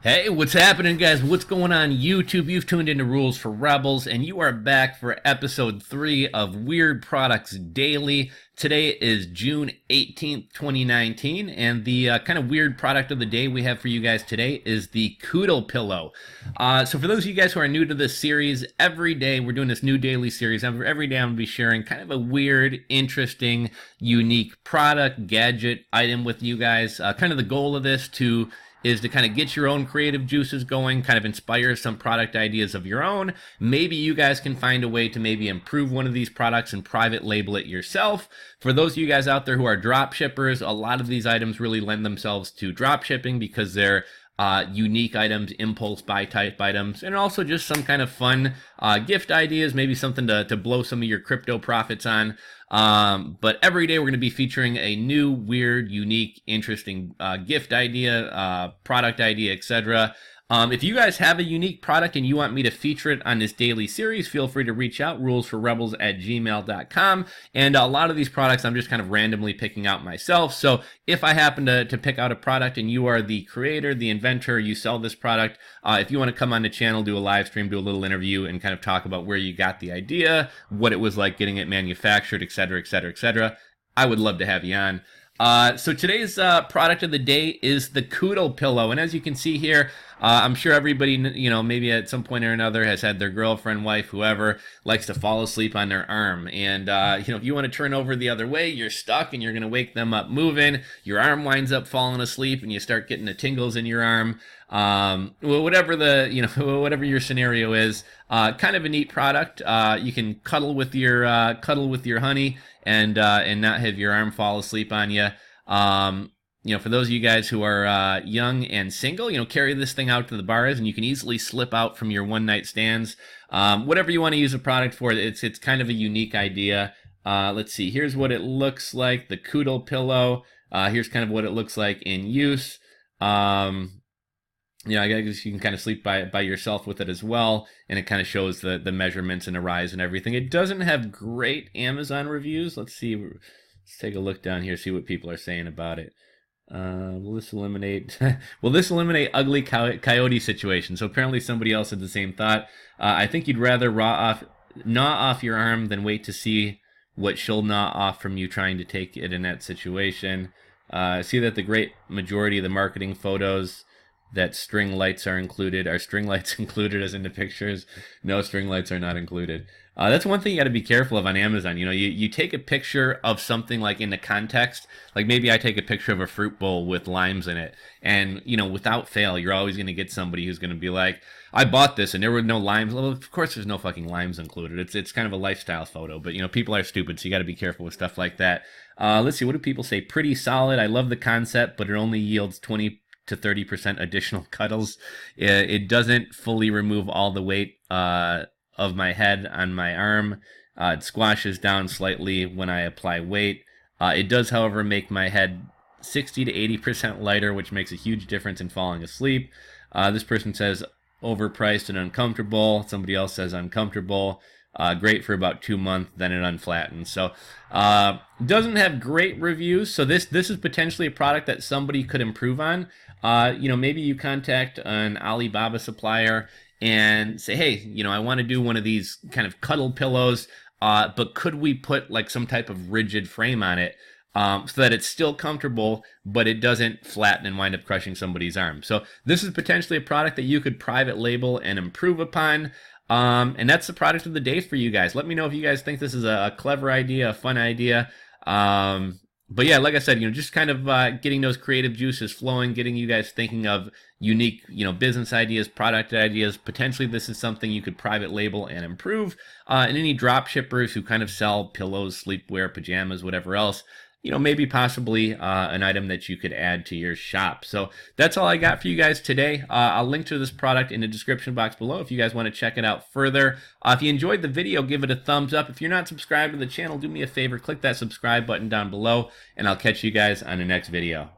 Hey, what's happening, guys? What's going on YouTube? You've tuned into Rules for Rebels, and you are back for episode 3 of Weird Products Daily. Today is June 18th, 2019, and the kind of weird product of the day we have for you guys today is the Cuddle Pillow. So for those of you guys who are new to this series, every day we're doing this new daily series. Every day I'm going to be sharing kind of a weird, interesting, unique product, gadget, item with you guys. Kind of the goal of this is to kind of get your own creative juices going, kind of inspire some product ideas of your own. Maybe you guys can find a way to maybe improve one of these products and private label it yourself. For those of you guys out there who are drop shippers, a lot of these items really lend themselves to drop shipping because they're unique items, impulse buy type items, and also just some kind of fun gift ideas, maybe something to blow some of your crypto profits on. But every day we're going to be featuring a new, weird, unique, interesting gift idea, product idea, etc. If you guys have a unique product and you want me to feature it on this daily series, feel free to reach out, rulesforrebels@gmail.com. And a lot of these products I'm just kind of randomly picking out myself. So if I happen to pick out a product and you are the creator, the inventor, you sell this product, if you want to come on the channel, do a live stream, do a little interview, and kind of talk about where you got the idea, what it was like getting it manufactured, etc., etc., etc., I would love to have you on. So today's product of the day is the Cuddle Pillow, and as you can see here, I'm sure everybody, maybe at some point or another has had their girlfriend, wife, whoever, likes to fall asleep on their arm, and if you want to turn over the other way, you're stuck, and you're going to wake them up moving, your arm winds up falling asleep, and you start getting the tingles in your arm. Whatever whatever your scenario is, kind of a neat product. You can cuddle with your honey and not have your arm fall asleep on you. For those of you guys who are young and single, carry this thing out to the bars, and you can easily slip out from your one night stands. Whatever you want to use a product for, it's kind of a unique idea. Let's see. Here's what it looks like. The Cuddle Pillow. Here's kind of what it looks like in use. I guess you can kind of sleep by yourself with it as well, and it kind of shows the measurements and the rise and everything. It doesn't have great Amazon reviews. Let's see. Let's take a look down here, see what people are saying about it. Will this eliminate ugly coyote situation? So apparently somebody else had the same thought. I think you'd rather gnaw off your arm than wait to see what she'll gnaw off from you trying to take it in that situation. See that the great majority of the marketing photos that string lights are included. Are string lights included as in the pictures? No, string lights are not included. That's one thing you got to be careful of on Amazon. You take a picture of something like in the context, like maybe I take a picture of a fruit bowl with limes in it, and without fail, you're always going to get somebody who's going to be like, I bought this and there were no limes. Well, of course there's no fucking limes included. It's kind of a lifestyle photo, but people are stupid, so you got to be careful with stuff like that. Let's see, what do people say? Pretty solid. I love the concept, but it only yields 20 to 30% additional cuddles. It doesn't fully remove all the weight of my head on my arm. It squashes down slightly when I apply weight. It does, however, make my head 60 to 80% lighter, which makes a huge difference in falling asleep. This person says overpriced and uncomfortable. Somebody else says uncomfortable. Great for about 2 months, then it unflattens. So doesn't have great reviews. So this is potentially a product that somebody could improve on. Maybe you contact an Alibaba supplier and say, hey, I want to do one of these kind of cuddle pillows, but could we put like some type of rigid frame on it so that it's still comfortable, but it doesn't flatten and wind up crushing somebody's arm. So this is potentially a product that you could private label and improve upon. And that's the product of the day for you guys. Let me know if you guys think this is a clever idea, a fun idea. But yeah, like I said, just kind of getting those creative juices flowing, getting you guys thinking of unique, business ideas, product ideas. Potentially this is something you could private label and improve. And any drop shippers who kind of sell pillows, sleepwear, pajamas, whatever else, maybe possibly an item that you could add to your shop. So that's all I got for you guys today. I'll link to this product in the description box below if you guys want to check it out further. If you enjoyed the video, give it a thumbs up. If you're not subscribed to the channel, do me a favor, click that subscribe button down below, and I'll catch you guys on the next video.